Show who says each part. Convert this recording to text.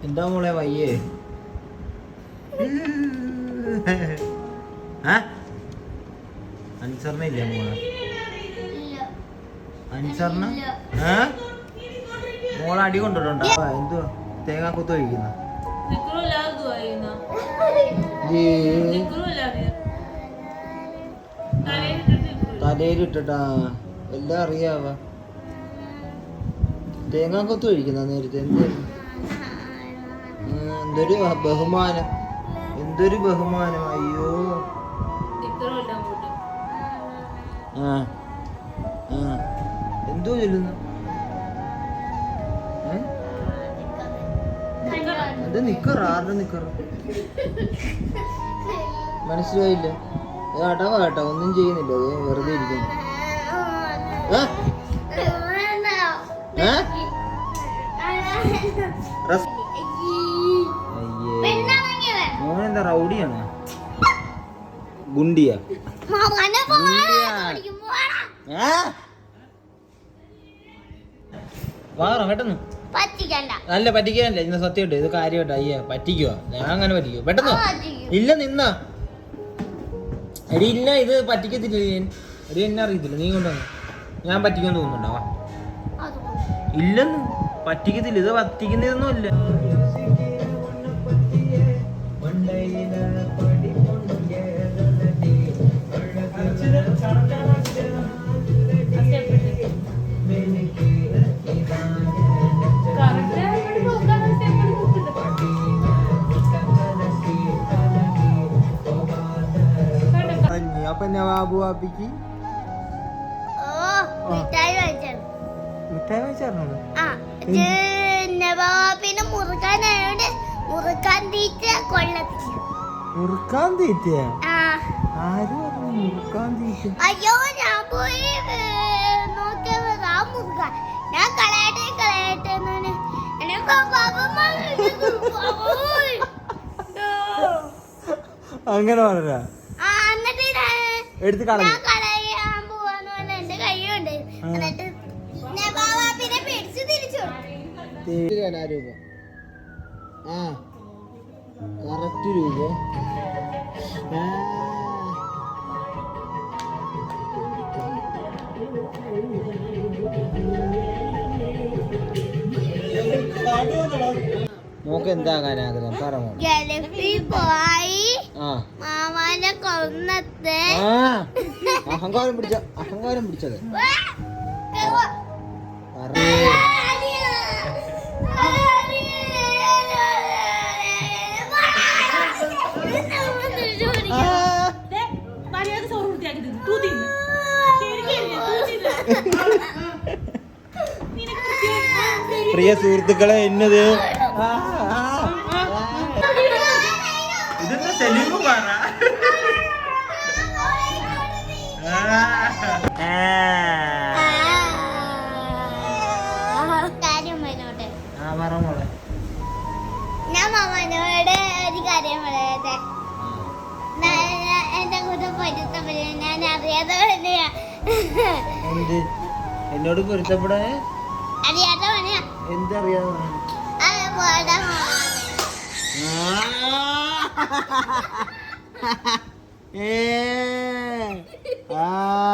Speaker 1: എന്താ മോളെ വയ്യേ? അനുസരണ ഇല്ല മോളെ. അനുസരണ മോളെ അടി കൊണ്ടിട്ടുണ്ടോ? എന്തുവാ തേങ്ങാക്കൊത്ത് കഴിക്കുന്ന? തലയിലിട്ടിട്ടാ എല്ലാം അറിയാവ. തേങ്ങാക്കൊത്ത് കഴിക്കുന്ന നേരത്തെ എന്തൊരു ബഹുമാനം, എന്തൊരു ബഹുമാനം. അയ്യോ എന്തോ ചൊല്ലുന്നു? ഇത് നിക്കറ? ആരുടെ നിക്കറ? മനസ്സിലായില്ല. അടവാ കേട്ടോ, ഒന്നും ചെയ്യുന്നില്ല, അത് വെറുതെ ഇരിക്കുന്നു. മോനെന്താ റൗഡിയാണ്? ഗുണ്ടിയാ? വാറ പെട്ടെന്ന്. അല്ല പറ്റിക്കാനല്ല, ഇന്ന് സത്യമായിട്ട് ഇത് കാര്യമായിട്ട്. അയ്യ പറ്റിക്കുവാ, ഞാൻ അങ്ങനെ പറ്റിക്കോ പെട്ടെന്ന്. ഇല്ല നിന്നാ എടി, ഇല്ല ഇത് പറ്റിക്കത്തില്ല. എടി എന്നെ അറിയത്തില്ല, നീ കൊണ്ടുവന്നു. ഞാൻ പറ്റിക്കുമെന്ന് തോന്നുന്നുണ്ടാവാ. ഇല്ലെന്ന് പറ്റിക്കത്തില്ല, ഇത് പറ്റിക്കുന്നതൊന്നും ഇല്ല. അപ്പൊ എന്നാ ബാബു ബാപ്പിക്ക് മിഠായി വാങ്ങിച്ചായിരുന്നു. മുറുക്കാൻ തീറ്റയാ? ആര് പറഞ്ഞു മുറുക്കാൻ തീറ്റ?
Speaker 2: അയ്യോ ഞാൻ പോയി നോക്കിയതാ മുറുക്കാൻ. ഞാൻ കളയട്ടെ
Speaker 1: അങ്ങനെ പറഞ്ഞ എടുത്ത് കളയാൻ
Speaker 2: പോവാന്ന് പറഞ്ഞ എന്റെ കൈയുണ്ട്. എന്നിട്ട് പിന്നെ പിടിച്ച് തിരിച്ചു
Speaker 1: രൂപ. ആ കറക്റ്റ് രൂപ. മോക്ക് എന്താകാൻ ആഗ്രഹം? പറ.
Speaker 2: മാമാനെ കൊന്നത്തെ
Speaker 1: അഹങ്കാരം പിടിച്ചത്. പ്രിയ സുഹൃത്തുക്കളെ, ഇന്നത് ഇതെന്താ സെലിമു പറ.
Speaker 2: ഞാൻ മാമനോട് ഒരു കാര്യം പറയട്ടെ. എന്റെ കൂടെ പൊരുത്തപ്പെടാൻ ഞാൻ അറിയാതെ പണിയാ.
Speaker 1: എന്നോട് പൊരുത്തപ്പെടാൻ
Speaker 2: അറിയാതെ പണിയാ.
Speaker 1: എന്തറിയാതെ? ആ